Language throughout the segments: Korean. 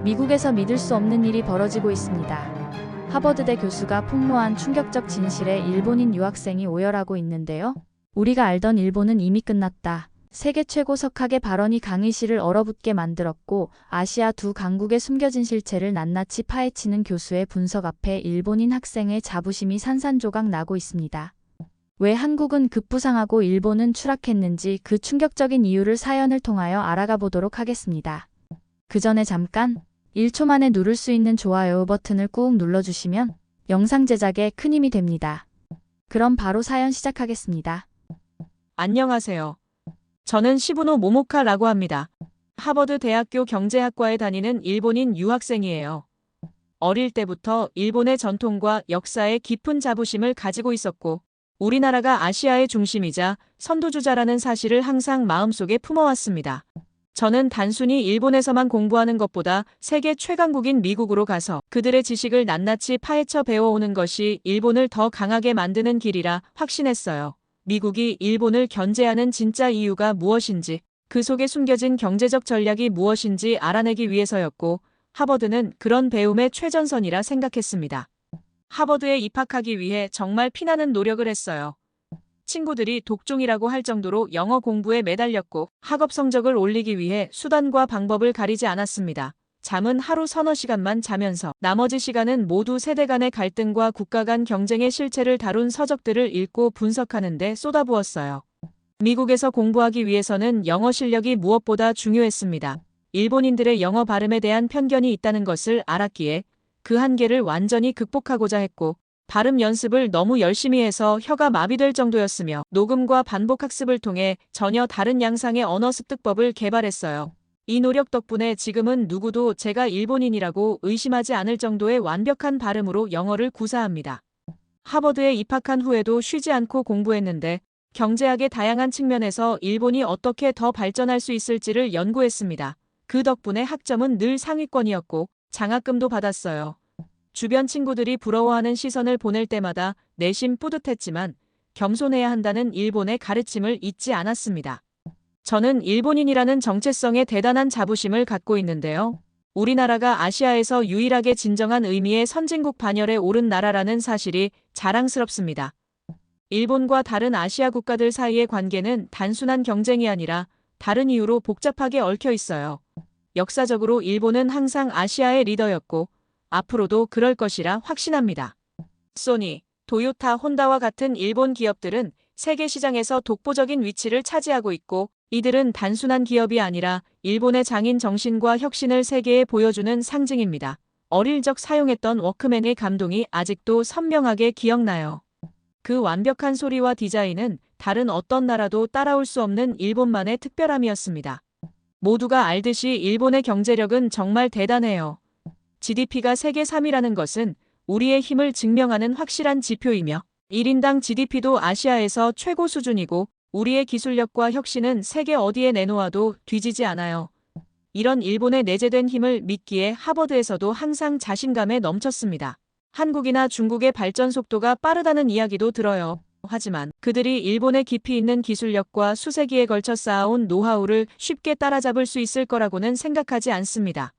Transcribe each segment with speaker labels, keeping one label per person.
Speaker 1: 미국에서 믿을 수 없는 일이 벌어지고 있습니다. 하버드대 교수가 폭로한 충격적 진실에 일본인 유학생이 오열하고 있는데요. 우리가 알던 일본은 이미 끝났다. 세계 최고 석학의 발언이 강의실을 얼어붙게 만들었고 아시아 두 강국의 숨겨진 실체를 낱낱이 파헤치는 교수의 분석 앞에 일본인 학생의 자부심이 산산조각 나고 있습니다. 왜 한국은 급부상하고 일본은 추락했는지 그 충격적인 이유를 사연을 통하여 알아가 보도록 하겠습니다. 그 전에 잠깐 1초 만에 누를 수 있는 좋아요 버튼을 꾹 눌러주시면 영상 제작에 큰 힘이 됩니다. 그럼 바로 사연 시작하겠습니다.
Speaker 2: 안녕하세요. 저는 시부노 모모카라고 합니다. 하버드 대학교 경제학과에 다니는 일본인 유학생이에요. 어릴 때부터 일본의 전통과 역사에 깊은 자부심을 가지고 있었고 우리나라가 아시아의 중심이자 선도주자라는 사실을 항상 마음속에 품어왔습니다. 저는 단순히 일본에서만 공부하는 것보다 세계 최강국인 미국으로 가서 그들의 지식을 낱낱이 파헤쳐 배워오는 것이 일본을 더 강하게 만드는 길이라 확신했어요. 미국이 일본을 견제하는 진짜 이유가 무엇인지, 그 속에 숨겨진 경제적 전략이 무엇인지 알아내기 위해서였고, 하버드는 그런 배움의 최전선이라 생각했습니다. 하버드에 입학하기 위해 정말 피나는 노력을 했어요. 친구들이 독종이라고 할 정도로 영어 공부에 매달렸고 학업 성적을 올리기 위해 수단과 방법을 가리지 않았습니다. 잠은 하루 서너 시간만 자면서 나머지 시간은 모두 세대 간의 갈등과 국가 간 경쟁의 실체를 다룬 서적들을 읽고 분석하는 데 쏟아부었어요. 미국에서 공부하기 위해서는 영어 실력이 무엇보다 중요했습니다. 일본인들의 영어 발음에 대한 편견이 있다는 것을 알았기에 그 한계를 완전히 극복하고자 했고 발음 연습을 너무 열심히 해서 혀가 마비될 정도였으며 녹음과 반복 학습을 통해 전혀 다른 양상의 언어 습득법을 개발했어요. 이 노력 덕분에 지금은 누구도 제가 일본인이라고 의심하지 않을 정도의 완벽한 발음으로 영어를 구사합니다. 하버드에 입학한 후에도 쉬지 않고 공부했는데 경제학의 다양한 측면에서 일본이 어떻게 더 발전할 수 있을지를 연구했습니다. 그 덕분에 학점은 늘 상위권이었고 장학금도 받았어요. 주변 친구들이 부러워하는 시선을 보낼 때마다 내심 뿌듯했지만 겸손해야 한다는 일본의 가르침을 잊지 않았습니다. 저는 일본인이라는 정체성에 대단한 자부심을 갖고 있는데요. 우리나라가 아시아에서 유일하게 진정한 의미의 선진국 반열에 오른 나라라는 사실이 자랑스럽습니다. 일본과 다른 아시아 국가들 사이의 관계는 단순한 경쟁이 아니라 다른 이유로 복잡하게 얽혀 있어요. 역사적으로 일본은 항상 아시아의 리더였고 앞으로도 그럴 것이라 확신합니다. 소니, 도요타, 혼다와 같은 일본 기업들은 세계 시장에서 독보적인 위치를 차지하고 있고 이들은 단순한 기업이 아니라 일본의 장인 정신과 혁신을 세계에 보여주는 상징입니다. 어릴 적 사용했던 워크맨의 감동이 아직도 선명하게 기억나요. 그 완벽한 소리와 디자인은 다른 어떤 나라도 따라올 수 없는 일본만의 특별함이었습니다. 모두가 알듯이 일본의 경제력은 정말 대단해요. GDP가 세계 3위라는 것은 우리의 힘을 증명하는 확실한 지표이며 1인당 GDP도 아시아에서 최고 수준이고 우리의 기술력과 혁신은 세계 어디에 내놓아도 뒤지지 않아요. 이런 일본의 내재된 힘을 믿기에 하버드에서도 항상 자신감에 넘쳤습니다. 한국이나 중국의 발전 속도가 빠르다는 이야기도 들어요. 하지만 그들이 일본의 깊이 있는 기술력과 수세기에 걸쳐 쌓아온 노하우를 쉽게 따라잡을 수 있을 거라고는 생각하지 않습니다.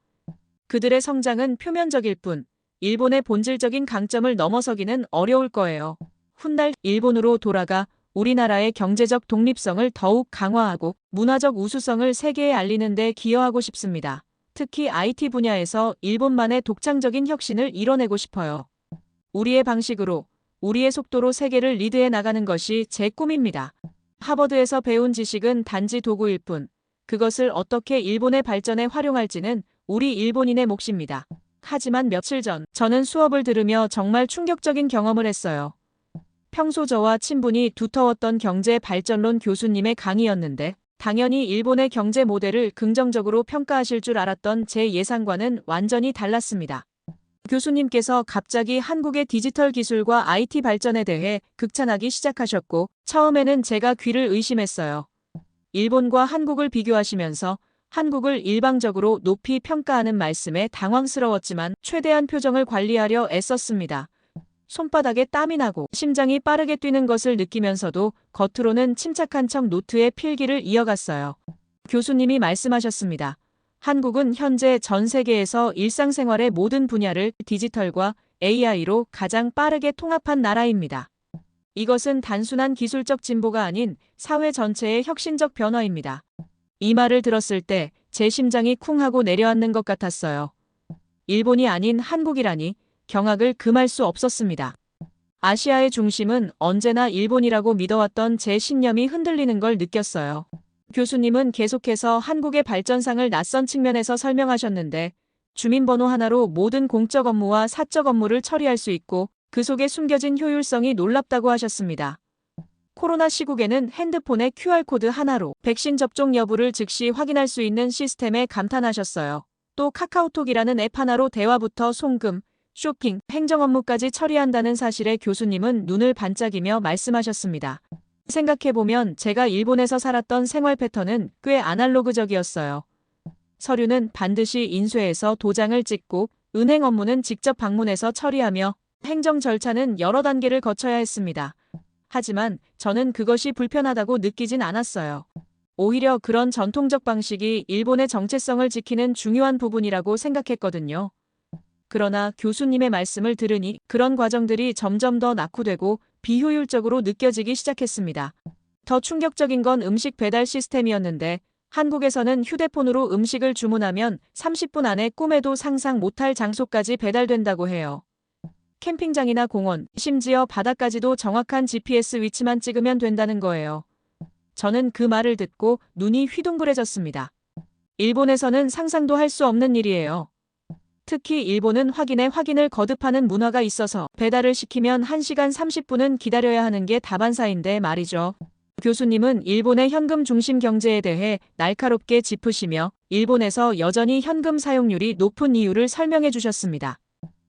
Speaker 2: 그들의 성장은 표면적일 뿐 일본의 본질적인 강점을 넘어서기는 어려울 거예요. 훗날 일본으로 돌아가 우리나라의 경제적 독립성을 더욱 강화하고 문화적 우수성을 세계에 알리는 데 기여하고 싶습니다. 특히 IT 분야에서 일본만의 독창적인 혁신을 이뤄내고 싶어요. 우리의 방식으로, 우리의 속도로 세계를 리드해 나가는 것이 제 꿈입니다. 하버드에서 배운 지식은 단지 도구일 뿐 그것을 어떻게 일본의 발전에 활용할지는 우리 일본인의 몫입니다. 하지만 며칠 전 저는 수업을 들으며 정말 충격적인 경험을 했어요. 평소 저와 친분이 두터웠던 경제 발전론 교수님의 강의였는데 당연히 일본의 경제 모델을 긍정적으로 평가하실 줄 알았던 제 예상과는 완전히 달랐습니다. 교수님께서 갑자기 한국의 디지털 기술과 IT 발전에 대해 극찬하기 시작하셨고 처음에는 제가 귀를 의심했어요. 일본과 한국을 비교하시면서 한국을 일방적으로 높이 평가하는 말씀에 당황스러웠지만 최대한 표정을 관리하려 애썼습니다. 손바닥에 땀이 나고 심장이 빠르게 뛰는 것을 느끼면서도 겉으로는 침착한 척 노트에 필기를 이어갔어요. 교수님이 말씀하셨습니다. 한국은 현재 전 세계에서 일상생활의 모든 분야를 디지털과 AI로 가장 빠르게 통합한 나라입니다. 이것은 단순한 기술적 진보가 아닌 사회 전체의 혁신적 변화입니다. 이 말을 들었을 때 제 심장이 쿵 하고 내려앉는 것 같았어요. 일본이 아닌 한국이라니 경악을 금할 수 없었습니다. 아시아의 중심은 언제나 일본이라고 믿어왔던 제 신념이 흔들리는 걸 느꼈어요. 교수님은 계속해서 한국의 발전상을 낯선 측면에서 설명하셨는데 주민번호 하나로 모든 공적 업무와 사적 업무를 처리할 수 있고 그 속에 숨겨진 효율성이 놀랍다고 하셨습니다. 코로나 시국에는 핸드폰의 QR코드 하나로 백신 접종 여부를 즉시 확인할 수 있는 시스템에 감탄하셨어요. 또 카카오톡이라는 앱 하나로 대화부터 송금, 쇼핑, 행정 업무까지 처리한다는 사실에 교수님은 눈을 반짝이며 말씀하셨습니다. 생각해보면 제가 일본에서 살았던 생활 패턴은 꽤 아날로그적이었어요. 서류는 반드시 인쇄해서 도장을 찍고 은행 업무는 직접 방문해서 처리하며 행정 절차는 여러 단계를 거쳐야 했습니다. 하지만 저는 그것이 불편하다고 느끼진 않았어요. 오히려 그런 전통적 방식이 일본의 정체성을 지키는 중요한 부분이라고 생각했거든요. 그러나 교수님의 말씀을 들으니 그런 과정들이 점점 더 낙후되고 비효율적으로 느껴지기 시작했습니다. 더 충격적인 건 음식 배달 시스템이었는데 한국에서는 휴대폰으로 음식을 주문하면 30분 안에 꿈에도 상상 못할 장소까지 배달된다고 해요. 캠핑장이나 공원, 심지어 바다까지도 정확한 GPS 위치만 찍으면 된다는 거예요. 저는 그 말을 듣고 눈이 휘둥그레졌습니다. 일본에서는 상상도 할 수 없는 일이에요. 특히 일본은 확인에 확인을 거듭하는 문화가 있어서 배달을 시키면 1시간 30분은 기다려야 하는 게 다반사인데 말이죠. 교수님은 일본의 현금 중심 경제에 대해 날카롭게 짚으시며 일본에서 여전히 현금 사용률이 높은 이유를 설명해 주셨습니다.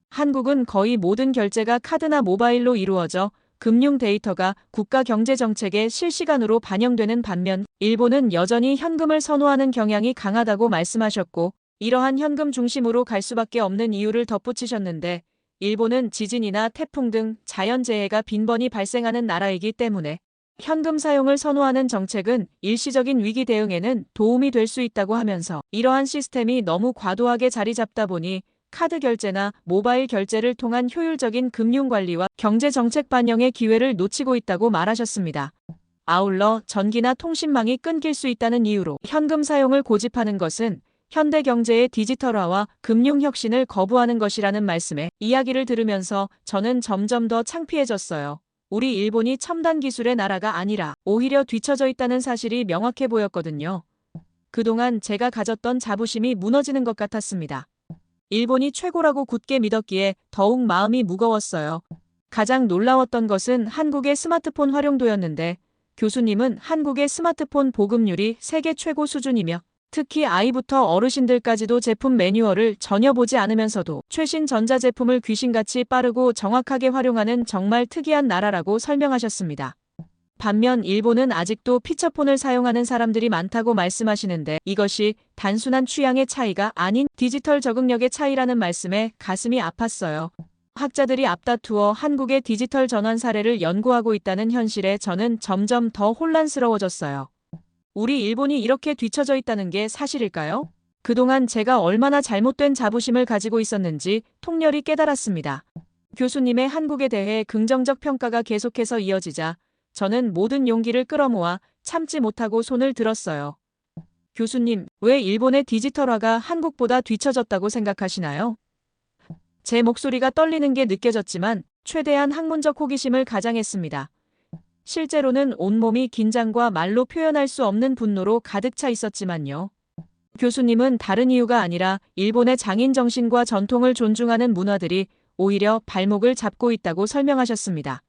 Speaker 2: 한국은 거의 모든 결제가 카드나 모바일로 이루어져 금융 데이터가 국가 경제 정책에 실시간으로 반영되는 반면 일본은 여전히 현금을 선호하는 경향이 강하다고 말씀하셨고 이러한 현금 중심으로 갈 수밖에 없는 이유를 덧붙이셨는데 일본은 지진이나 태풍 등 자연재해가 빈번히 발생하는 나라이기 때문에 현금 사용을 선호하는 정책은 일시적인 위기 대응에는 도움이 될 수 있다고 하면서 이러한 시스템이 너무 과도하게 자리 잡다 보니 카드 결제나 모바일 결제를 통한 효율적인 금융관리와 경제정책 반영의 기회를 놓치고 있다고 말하셨습니다. 아울러 전기나 통신망이 끊길 수 있다는 이유로 현금 사용을 고집하는 것은 현대 경제의 디지털화와 금융혁신을 거부하는 것이라는 말씀에 이야기를 들으면서 저는 점점 더 창피해졌어요. 우리 일본이 첨단 기술의 나라가 아니라 오히려 뒤처져 있다는 사실이 명확해 보였거든요. 그동안 제가 가졌던 자부심이 무너지는 것 같았습니다. 일본이 최고라고 굳게 믿었기에 더욱 마음이 무거웠어요. 가장 놀라웠던 것은 한국의 스마트폰 활용도였는데 교수님은 한국의 스마트폰 보급률이 세계 최고 수준이며 특히 아이부터 어르신들까지도 제품 매뉴얼을 전혀 보지 않으면서도 최신 전자제품을 귀신같이 빠르고 정확하게 활용하는 정말 특이한 나라라고 설명하셨습니다. 반면 일본은 아직도 피처폰을 사용하는 사람들이 많다고 말씀하시는데 이것이 단순한 취향의 차이가 아닌 디지털 적응력의 차이라는 말씀에 가슴이 아팠어요. 학자들이 앞다투어 한국의 디지털 전환 사례를 연구하고 있다는 현실에 저는 점점 더 혼란스러워졌어요. 우리 일본이 이렇게 뒤처져 있다는 게 사실일까요? 그동안 제가 얼마나 잘못된 자부심을 가지고 있었는지 통렬히 깨달았습니다. 교수님의 한국에 대해 긍정적 평가가 계속해서 이어지자 저는 모든 용기를 끌어모아 참지 못하고 손을 들었어요. 교수님, 왜 일본의 디지털화가 한국보다 뒤처졌다고 생각하시나요? 제 목소리가 떨리는 게 느껴졌지만 최대한 학문적 호기심을 가장했습니다. 실제로는 온몸이 긴장과 말로 표현할 수 없는 분노로 가득 차 있었지만요. 교수님은 다른 이유가 아니라 일본의 장인 정신과 전통을 존중하는 문화들이 오히려 발목을 잡고 있다고 설명하셨습니다.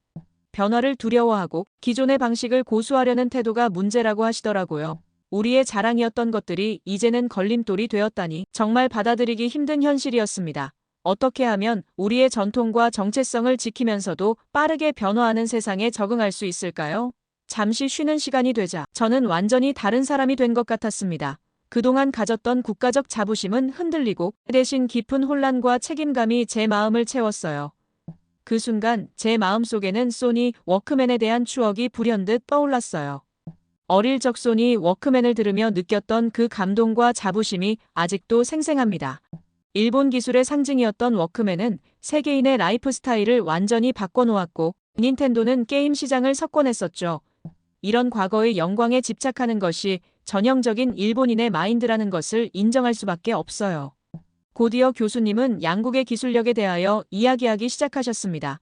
Speaker 2: 변화를 두려워하고 기존의 방식을 고수하려는 태도가 문제라고 하시더라고요. 우리의 자랑이었던 것들이 이제는 걸림돌이 되었다니 정말 받아들이기 힘든 현실이었습니다. 어떻게 하면 우리의 전통과 정체성을 지키면서도 빠르게 변화하는 세상에 적응할 수 있을까요? 잠시 쉬는 시간이 되자 저는 완전히 다른 사람이 된 것 같았습니다. 그동안 가졌던 국가적 자부심은 흔들리고 대신 깊은 혼란과 책임감이 제 마음을 채웠어요. 그 순간 제 마음속에는 소니 워크맨에 대한 추억이 불현듯 떠올랐어요. 어릴 적 소니 워크맨을 들으며 느꼈던 그 감동과 자부심이 아직도 생생합니다. 일본 기술의 상징이었던 워크맨은 세계인의 라이프 스타일을 완전히 바꿔놓았고 닌텐도는 게임 시장을 석권했었죠. 이런 과거의 영광에 집착하는 것이 전형적인 일본인의 마인드라는 것을 인정할 수밖에 없어요. 곧이어 교수님은 양국의 기술력에 대하여 이야기하기 시작하셨습니다.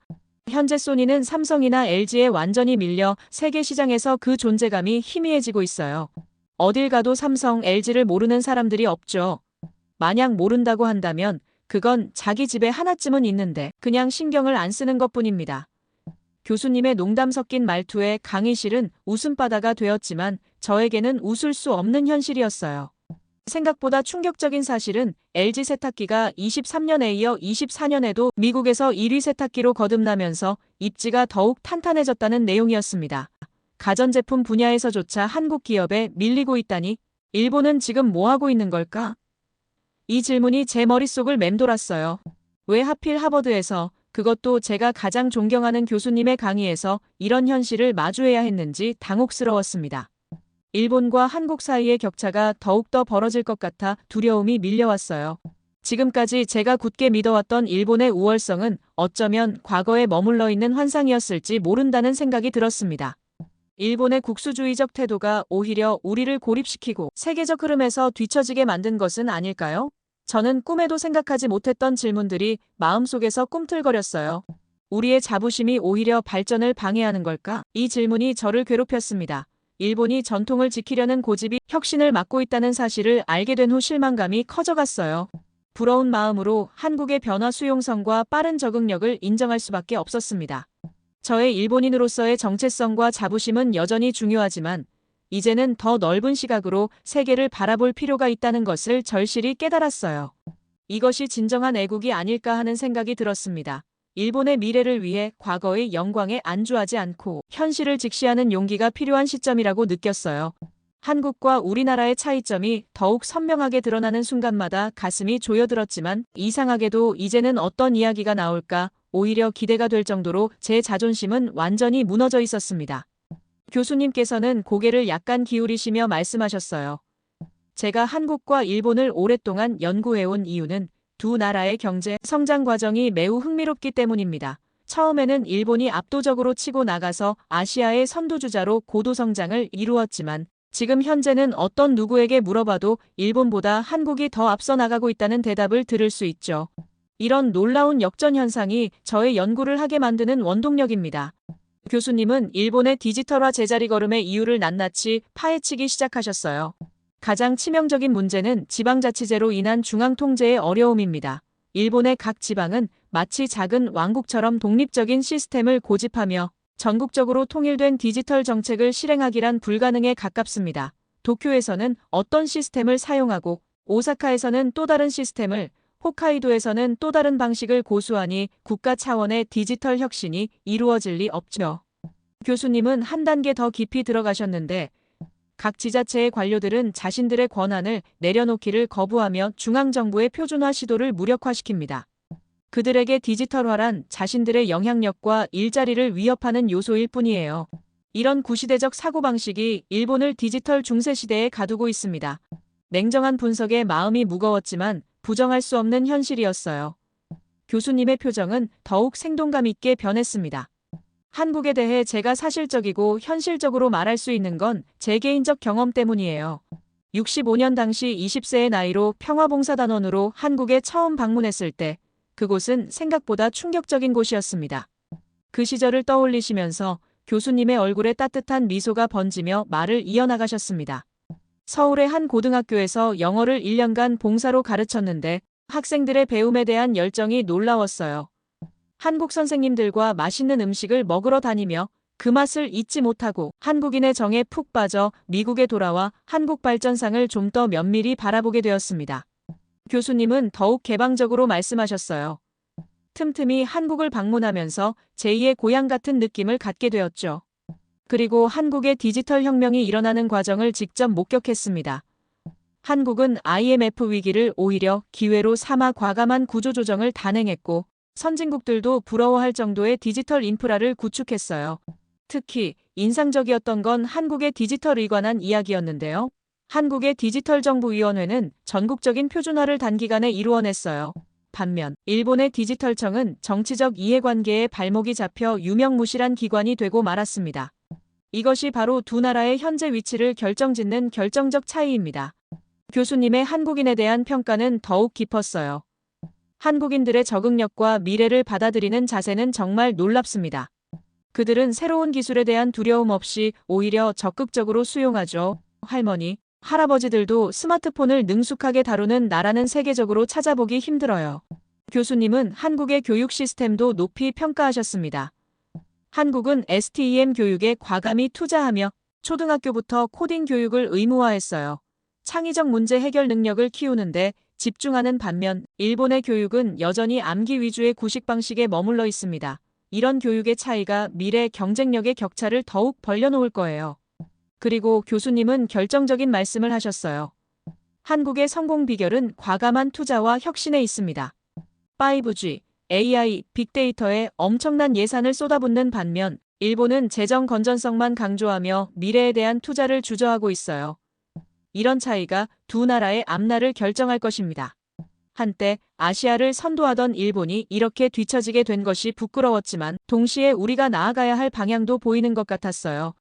Speaker 2: 현재 소니는 삼성이나 LG에 완전히 밀려 세계 시장에서 그 존재감이 희미해지고 있어요. 어딜 가도 삼성, LG를 모르는 사람들이 없죠. 만약 모른다고 한다면 그건 자기 집에 하나쯤은 있는데 그냥 신경을 안 쓰는 것뿐입니다. 교수님의 농담 섞인 말투에 강의실은 웃음바다가 되었지만 저에게는 웃을 수 없는 현실이었어요. 생각보다 충격적인 사실은 LG 세탁기가 23년에 이어 24년에도 미국에서 1위 세탁기로 거듭나면서 입지가 더욱 탄탄해졌다는 내용이었습니다. 가전제품 분야에서조차 한국 기업에 밀리고 있다니 일본은 지금 뭐 하고 있는 걸까? 이 질문이 제 머릿속을 맴돌았어요. 왜 하필 하버드에서, 그것도 제가 가장 존경하는 교수님의 강의에서 이런 현실을 마주해야 했는지 당혹스러웠습니다. 일본과 한국 사이의 격차가 더욱더 벌어질 것 같아 두려움이 밀려왔어요. 지금까지 제가 굳게 믿어왔던 일본의 우월성은 어쩌면 과거에 머물러 있는 환상이었을지 모른다는 생각이 들었습니다. 일본의 국수주의적 태도가 오히려 우리를 고립시키고 세계적 흐름에서 뒤처지게 만든 것은 아닐까요? 저는 꿈에도 생각하지 못했던 질문들이 마음속에서 꿈틀거렸어요. 우리의 자부심이 오히려 발전을 방해하는 걸까? 이 질문이 저를 괴롭혔습니다. 일본이 전통을 지키려는 고집이 혁신을 막고 있다는 사실을 알게 된 후 실망감이 커져갔어요. 부러운 마음으로 한국의 변화 수용성과 빠른 적응력을 인정할 수밖에 없었습니다. 저의 일본인으로서의 정체성과 자부심은 여전히 중요하지만 이제는 더 넓은 시각으로 세계를 바라볼 필요가 있다는 것을 절실히 깨달았어요. 이것이 진정한 애국이 아닐까 하는 생각이 들었습니다. 일본의 미래를 위해 과거의 영광에 안주하지 않고 현실을 직시하는 용기가 필요한 시점이라고 느꼈어요. 한국과 우리나라의 차이점이 더욱 선명하게 드러나는 순간마다 가슴이 조여들었지만 이상하게도 이제는 어떤 이야기가 나올까 오히려 기대가 될 정도로 제 자존심은 완전히 무너져 있었습니다. 교수님께서는 고개를 약간 기울이시며 말씀하셨어요. 제가 한국과 일본을 오랫동안 연구해온 이유는 두 나라의 경제 성장 과정이 매우 흥미롭기 때문입니다. 처음에는 일본이 압도적으로 치고 나가서 아시아의 선두주자로 고도 성장을 이루었지만 지금 현재는 어떤 누구에게 물어봐도 일본보다 한국이 더 앞서 나가고 있다는 대답을 들을 수 있죠. 이런 놀라운 역전 현상이 저의 연구를 하게 만드는 원동력입니다. 교수님은 일본의 디지털화 제자리 걸음의 이유를 낱낱이 파헤치기 시작하셨어요. 가장 치명적인 문제는 지방자치제로 인한 중앙 통제의 어려움입니다. 일본의 각 지방은 마치 작은 왕국처럼 독립적인 시스템을 고집하며 전국적으로 통일된 디지털 정책을 실행하기란 불가능에 가깝습니다. 도쿄에서는 어떤 시스템을 사용하고 오사카에서는 또 다른 시스템을, 홋카이도에서는 또 다른 방식을 고수하니 국가 차원의 디지털 혁신이 이루어질 리 없죠. 교수님은 한 단계 더 깊이 들어가셨는데 각 지자체의 관료들은 자신들의 권한을 내려놓기를 거부하며 중앙정부의 표준화 시도를 무력화시킵니다. 그들에게 디지털화란 자신들의 영향력과 일자리를 위협하는 요소일 뿐이에요. 이런 구시대적 사고방식이 일본을 디지털 중세시대에 가두고 있습니다. 냉정한 분석에 마음이 무거웠지만 부정할 수 없는 현실이었어요. 교수님의 표정은 더욱 생동감 있게 변했습니다. 한국에 대해 제가 사실적이고 현실적으로 말할 수 있는 건 제 개인적 경험 때문이에요. 65년 당시 20세의 나이로 평화봉사단원으로 한국에 처음 방문했을 때 그곳은 생각보다 충격적인 곳이었습니다. 그 시절을 떠올리시면서 교수님의 얼굴에 따뜻한 미소가 번지며 말을 이어나가셨습니다. 서울의 한 고등학교에서 영어를 1년간 봉사로 가르쳤는데 학생들의 배움에 대한 열정이 놀라웠어요. 한국 선생님들과 맛있는 음식을 먹으러 다니며 그 맛을 잊지 못하고 한국인의 정에 푹 빠져 미국에 돌아와 한국 발전상을 좀 더 면밀히 바라보게 되었습니다. 교수님은 더욱 개방적으로 말씀하셨어요. 틈틈이 한국을 방문하면서 제2의 고향 같은 느낌을 갖게 되었죠. 그리고 한국의 디지털 혁명이 일어나는 과정을 직접 목격했습니다. 한국은 IMF 위기를 오히려 기회로 삼아 과감한 구조조정을 단행했고 선진국들도 부러워할 정도의 디지털 인프라를 구축했어요. 특히 인상적이었던 건 한국의 디지털에 관한 이야기였는데요. 한국의 디지털정부위원회는 전국적인 표준화를 단기간에 이루어냈어요. 반면 일본의 디지털청은 정치적 이해관계에 발목이 잡혀 유명무실한 기관이 되고 말았습니다. 이것이 바로 두 나라의 현재 위치를 결정짓는 결정적 차이입니다. 교수님의 한국인에 대한 평가는 더욱 깊었어요. 한국인들의 적응력과 미래를 받아들이는 자세는 정말 놀랍습니다. 그들은 새로운 기술에 대한 두려움 없이 오히려 적극적으로 수용하죠. 할머니, 할아버지들도 스마트폰을 능숙하게 다루는 나라는 세계적으로 찾아보기 힘들어요. 교수님은 한국의 교육 시스템도 높이 평가하셨습니다. 한국은 STEM 교육에 과감히 투자하며 초등학교부터 코딩 교육을 의무화했어요. 창의적 문제 해결 능력을 키우는데 집중하는 반면 일본의 교육은 여전히 암기 위주의 구식 방식에 머물러 있습니다. 이런 교육의 차이가 미래 경쟁력의 격차를 더욱 벌려놓을 거예요. 그리고 교수님은 결정적인 말씀을 하셨어요. 한국의 성공 비결은 과감한 투자와 혁신에 있습니다. 5G, AI, 빅데이터에 엄청난 예산을 쏟아붓는 반면 일본은 재정 건전성만 강조하며 미래에 대한 투자를 주저하고 있어요. 이런 차이가 두 나라의 앞날을 결정할 것입니다. 한때 아시아를 선도하던 일본이 이렇게 뒤처지게 된 것이 부끄러웠지만 동시에 우리가 나아가야 할 방향도 보이는 것 같았어요.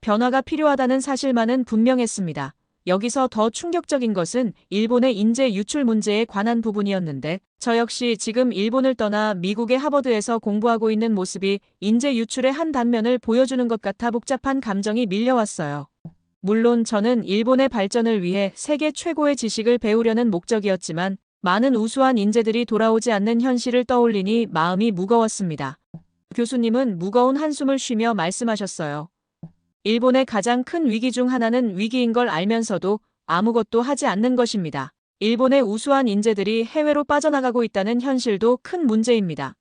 Speaker 2: 변화가 필요하다는 사실만은 분명했습니다. 여기서 더 충격적인 것은 일본의 인재 유출 문제에 관한 부분이었는데 저 역시 지금 일본을 떠나 미국의 하버드에서 공부하고 있는 모습이 인재 유출의 한 단면을 보여주는 것 같아 복잡한 감정이 밀려왔어요. 물론 저는 일본의 발전을 위해 세계 최고의 지식을 배우려는 목적이었지만 많은 우수한 인재들이 돌아오지 않는 현실을 떠올리니 마음이 무거웠습니다. 교수님은 무거운 한숨을 쉬며 말씀하셨어요. 일본의 가장 큰 위기 중 하나는 위기인 걸 알면서도 아무것도 하지 않는 것입니다. 일본의 우수한 인재들이 해외로 빠져나가고 있다는 현실도 큰 문제입니다.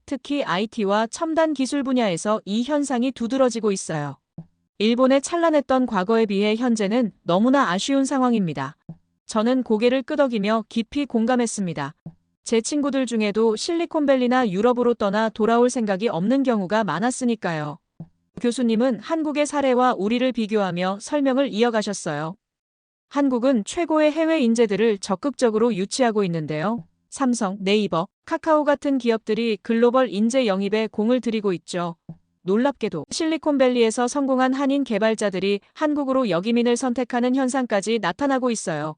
Speaker 2: 특히 IT와 첨단 기술 분야에서 이 현상이 두드러지고 있어요. 일본의 찬란했던 과거에 비해 현재는 너무나 아쉬운 상황입니다. 저는 고개를 끄덕이며 깊이 공감했습니다. 제 친구들 중에도 실리콘밸리나 유럽으로 떠나 돌아올 생각이 없는 경우가 많았으니까요. 교수님은 한국의 사례와 우리를 비교하며 설명을 이어가셨어요. 한국은 최고의 해외 인재들을 적극적으로 유치하고 있는데요. 삼성, 네이버, 카카오 같은 기업들이 글로벌 인재 영입에 공을 들이고 있죠. 놀랍게도 실리콘밸리에서 성공한 한인 개발자들이 한국으로 역이민을 선택하는 현상까지 나타나고 있어요.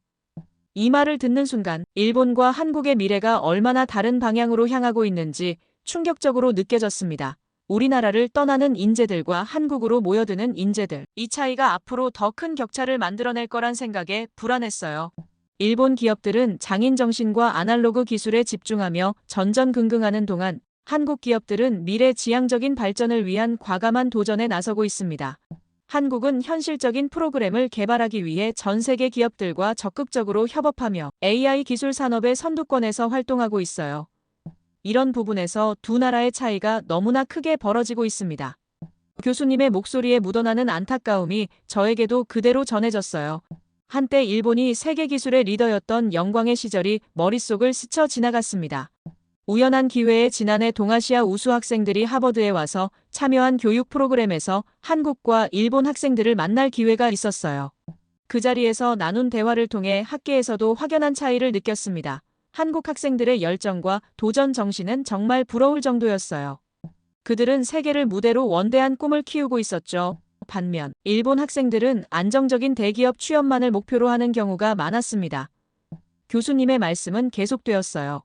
Speaker 2: 이 말을 듣는 순간 일본과 한국의 미래가 얼마나 다른 방향으로 향하고 있는지 충격적으로 느껴졌습니다. 우리나라를 떠나는 인재들과 한국으로 모여드는 인재들, 이 차이가 앞으로 더 큰 격차를 만들어낼 거란 생각에 불안했어요. 일본 기업들은 장인 정신과 아날로그 기술에 집중하며 전전긍긍하는 동안 한국 기업들은 미래 지향적인 발전을 위한 과감한 도전에 나서고 있습니다. 한국은 현실적인 프로그램을 개발하기 위해 전 세계 기업들과 적극적으로 협업하며 AI 기술 산업의 선두권에서 활동하고 있어요. 이런 부분에서 두 나라의 차이가 너무나 크게 벌어지고 있습니다. 교수님의 목소리에 묻어나는 안타까움이 저에게도 그대로 전해졌어요. 한때 일본이 세계 기술의 리더였던 영광의 시절이 머릿속을 스쳐 지나갔습니다. 우연한 기회에 지난해 동아시아 우수 학생들이 하버드에 와서 참여한 교육 프로그램에서 한국과 일본 학생들을 만날 기회가 있었어요. 그 자리에서 나눈 대화를 통해 학계에서도 확연한 차이를 느꼈습니다. 한국 학생들의 열정과 도전 정신은 정말 부러울 정도였어요. 그들은 세계를 무대로 원대한 꿈을 키우고 있었죠. 반면 일본 학생들은 안정적인 대기업 취업만을 목표로 하는 경우가 많았습니다. 교수님의 말씀은 계속되었어요.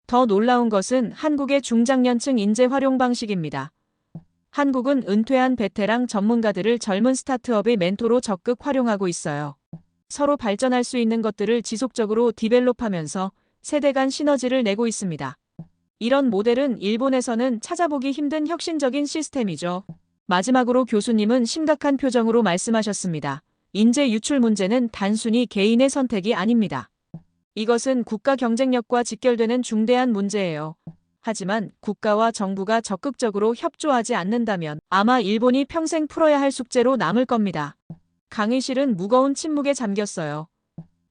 Speaker 2: 더 놀라운 것은 한국의 중장년층 인재 활용 방식입니다. 한국은 은퇴한 베테랑 전문가들을 젊은 스타트업의 멘토로 적극 활용하고 있어요. 서로 발전할 수 있는 것들을 지속적으로 디벨롭하면서 세대 간 시너지를 내고 있습니다. 이런 모델은 일본에서는 찾아보기 힘든 혁신적인 시스템이죠. 마지막으로 교수님은 심각한 표정으로 말씀하셨습니다. 인재 유출 문제는 단순히 개인의 선택이 아닙니다. 이것은 국가 경쟁력과 직결되는 중대한 문제예요. 하지만 국가와 정부가 적극적으로 협조하지 않는다면 아마 일본이 평생 풀어야 할 숙제로 남을 겁니다. 강의실은 무거운 침묵에 잠겼어요.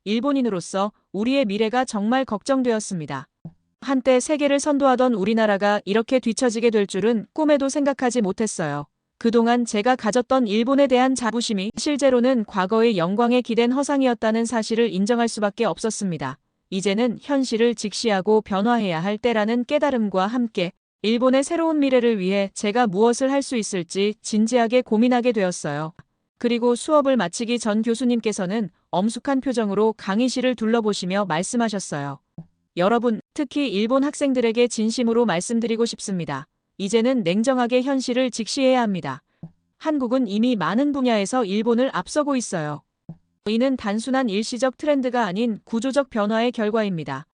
Speaker 2: 일본인으로서 우리의 미래가 정말 걱정되었습니다. 한때 세계를 선도하던 우리나라가 이렇게 뒤처지게 될 줄은 꿈에도 생각하지 못했어요. 그동안 제가 가졌던 일본에 대한 자부심이 실제로는 과거의 영광에 기댄 허상이었다는 사실을 인정할 수밖에 없었습니다. 이제는 현실을 직시하고 변화해야 할 때라는 깨달음과 함께 일본의 새로운 미래를 위해 제가 무엇을 할 수 있을지 진지하게 고민하게 되었어요. 그리고 수업을 마치기 전 교수님께서는 엄숙한 표정으로 강의실을 둘러보시며 말씀하셨어요. 여러분, 특히 일본 학생들에게 진심으로 말씀드리고 싶습니다. 이제는 냉정하게 현실을 직시해야 합니다. 한국은 이미 많은 분야에서 일본을 앞서고 있어요. 이는 단순한 일시적 트렌드가 아닌 구조적 변화의 결과입니다.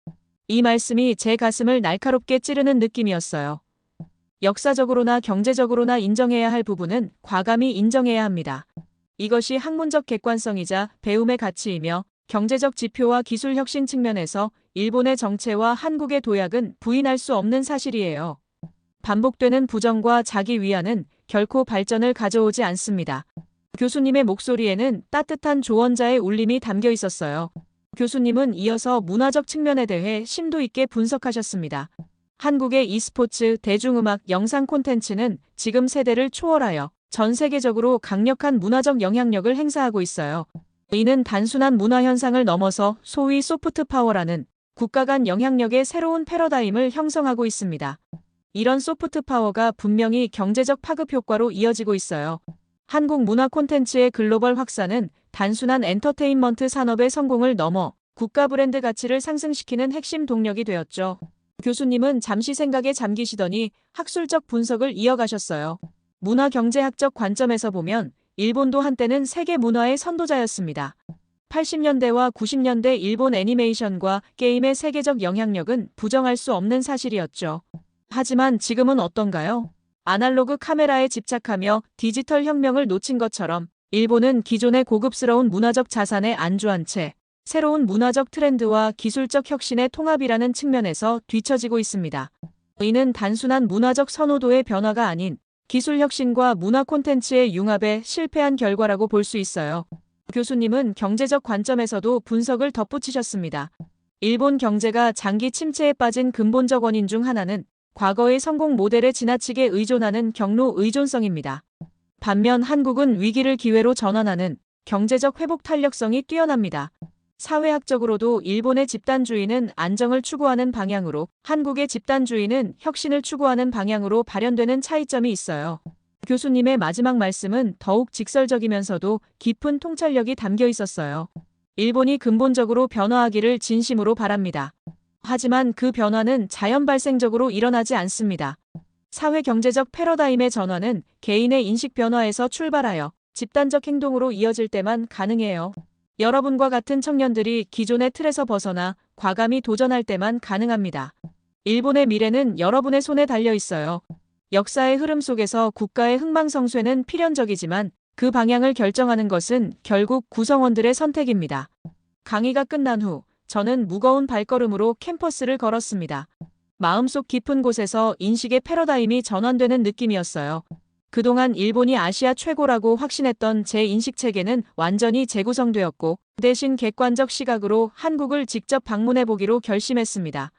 Speaker 2: 이 말씀이 제 가슴을 날카롭게 찌르는 느낌이었어요. 역사적으로나 경제적으로나 인정해야 할 부분은 과감히 인정해야 합니다. 이것이 학문적 객관성이자 배움의 가치이며 경제적 지표와 기술 혁신 측면에서 일본의 정체와 한국의 도약은 부인할 수 없는 사실이에요. 반복되는 부정과 자기 위안은 결코 발전을 가져오지 않습니다. 교수님의 목소리에는 따뜻한 조언자의 울림이 담겨 있었어요. 교수님은 이어서 문화적 측면에 대해 심도 있게 분석하셨습니다. 한국의 e스포츠, 대중음악, 영상 콘텐츠는 지금 세대를 초월하여 전 세계적으로 강력한 문화적 영향력을 행사하고 있어요. 이는 단순한 문화 현상을 넘어서 소위 소프트 파워라는 국가 간 영향력의 새로운 패러다임을 형성하고 있습니다. 이런 소프트 파워가 분명히 경제적 파급 효과로 이어지고 있어요. 한국 문화 콘텐츠의 글로벌 확산은 단순한 엔터테인먼트 산업의 성공을 넘어 국가 브랜드 가치를 상승시키는 핵심 동력이 되었죠. 교수님은 잠시 생각에 잠기시더니 학술적 분석을 이어가셨어요. 문화경제학적 관점에서 보면 일본도 한때는 세계 문화의 선도자였습니다. 80년대와 90년대 일본 애니메이션과 게임의 세계적 영향력은 부정할 수 없는 사실이었죠. 하지만 지금은 어떤가요? 아날로그 카메라에 집착하며 디지털 혁명을 놓친 것처럼 일본은 기존의 고급스러운 문화적 자산에 안주한 채 새로운 문화적 트렌드와 기술적 혁신의 통합이라는 측면에서 뒤처지고 있습니다. 이는 단순한 문화적 선호도의 변화가 아닌 기술 혁신과 문화 콘텐츠의 융합에 실패한 결과라고 볼 수 있어요. 교수님은 경제적 관점에서도 분석을 덧붙이셨습니다. 일본 경제가 장기 침체에 빠진 근본적 원인 중 하나는 과거의 성공 모델에 지나치게 의존하는 경로 의존성입니다. 반면 한국은 위기를 기회로 전환하는 경제적 회복 탄력성이 뛰어납니다. 사회학적으로도 일본의 집단주의는 안정을 추구하는 방향으로 한국의 집단주의는 혁신을 추구하는 방향으로 발현되는 차이점이 있어요. 교수님의 마지막 말씀은 더욱 직설적이면서도 깊은 통찰력이 담겨 있었어요. 일본이 근본적으로 변화하기를 진심으로 바랍니다. 하지만 그 변화는 자연 발생적으로 일어나지 않습니다. 사회-경제적 패러다임의 전환은 개인의 인식 변화에서 출발하여 집단적 행동으로 이어질 때만 가능해요. 여러분과 같은 청년들이 기존의 틀에서 벗어나 과감히 도전할 때만 가능합니다. 일본의 미래는 여러분의 손에 달려 있어요. 역사의 흐름 속에서 국가의 흥망성쇠는 필연적이지만 그 방향을 결정하는 것은 결국 구성원들의 선택입니다. 강의가 끝난 후 저는 무거운 발걸음으로 캠퍼스를 걸었습니다. 마음속 깊은 곳에서 인식의 패러다임이 전환되는 느낌이었어요. 그동안 일본이 아시아 최고라고 확신했던 제 인식체계는 완전히 재구성되었고 대신 객관적 시각으로 한국을 직접 방문해보기로 결심했습니다.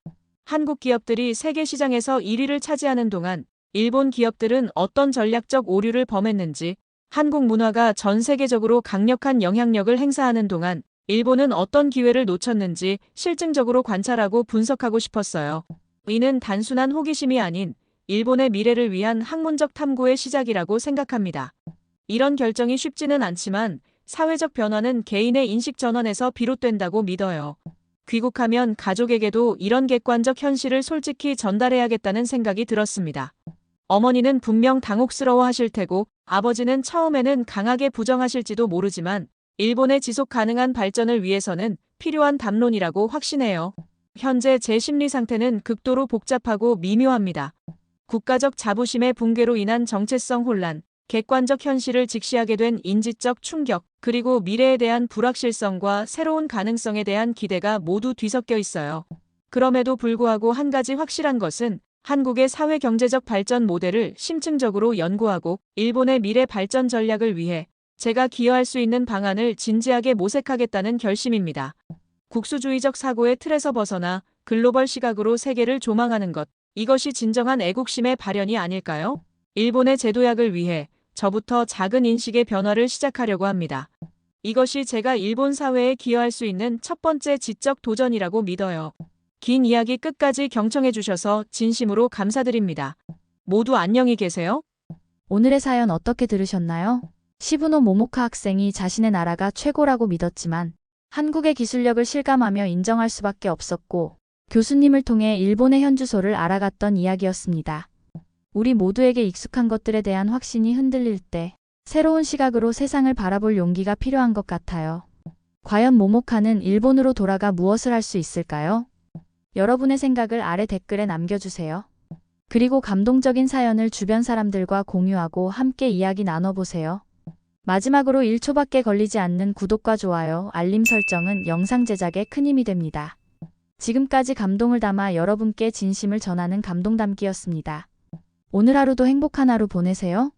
Speaker 2: 한국 기업들이 세계 시장에서 1위를 차지하는 동안 일본 기업들은 어떤 전략적 오류를 범했는지, 한국 문화가 전 세계적으로 강력한 영향력을 행사하는 동안 일본은 어떤 기회를 놓쳤는지 실증적으로 관찰하고 분석하고 싶었어요. 이는 단순한 호기심이 아닌 일본의 미래를 위한 학문적 탐구의 시작이라고 생각합니다. 이런 결정이 쉽지는 않지만 사회적 변화는 개인의 인식 전환에서 비롯된다고 믿어요. 귀국하면 가족에게도 이런 객관적 현실을 솔직히 전달해야겠다는 생각이 들었습니다. 어머니는 분명 당혹스러워 하실 테고 아버지는 처음에는 강하게 부정하실지도 모르지만 일본의 지속 가능한 발전을 위해서는 필요한 담론이라고 확신해요. 현재 제 심리 상태는 극도로 복잡하고 미묘합니다. 국가적 자부심의 붕괴로 인한 정체성 혼란, 객관적 현실을 직시하게 된 인지적 충격, 그리고 미래에 대한 불확실성과 새로운 가능성에 대한 기대가 모두 뒤섞여 있어요. 그럼에도 불구하고 한 가지 확실한 것은 한국의 사회-경제적 발전 모델을 심층적으로 연구하고 일본의 미래 발전 전략을 위해 제가 기여할 수 있는 방안을 진지하게 모색하겠다는 결심입니다. 국수주의적 사고의 틀에서 벗어나 글로벌 시각으로 세계를 조망하는 것, 이것이 진정한 애국심의 발현이 아닐까요? 일본의 재도약을 위해 저부터 작은 인식의 변화를 시작하려고 합니다. 이것이 제가 일본 사회에 기여할 수 있는 첫 번째 지적 도전이라고 믿어요. 긴 이야기 끝까지 경청해 주셔서 진심으로 감사드립니다. 모두 안녕히 계세요.
Speaker 1: 오늘의 사연 어떻게 들으셨나요? 시부노 모모카 학생이 자신의 나라가 최고라고 믿었지만 한국의 기술력을 실감하며 인정할 수밖에 없었고 교수님을 통해 일본의 현주소를 알아갔던 이야기였습니다. 우리 모두에게 익숙한 것들에 대한 확신이 흔들릴 때 새로운 시각으로 세상을 바라볼 용기가 필요한 것 같아요. 과연 모모카는 일본으로 돌아가 무엇을 할 수 있을까요? 여러분의 생각을 아래 댓글에 남겨주세요. 그리고 감동적인 사연을 주변 사람들과 공유하고 함께 이야기 나눠보세요. 마지막으로 1초밖에 걸리지 않는 구독과 좋아요, 알림 설정은 영상 제작에 큰 힘이 됩니다. 지금까지 감동을 담아 여러분께 진심을 전하는 감동담기였습니다. 오늘 하루도 행복한 하루 보내세요.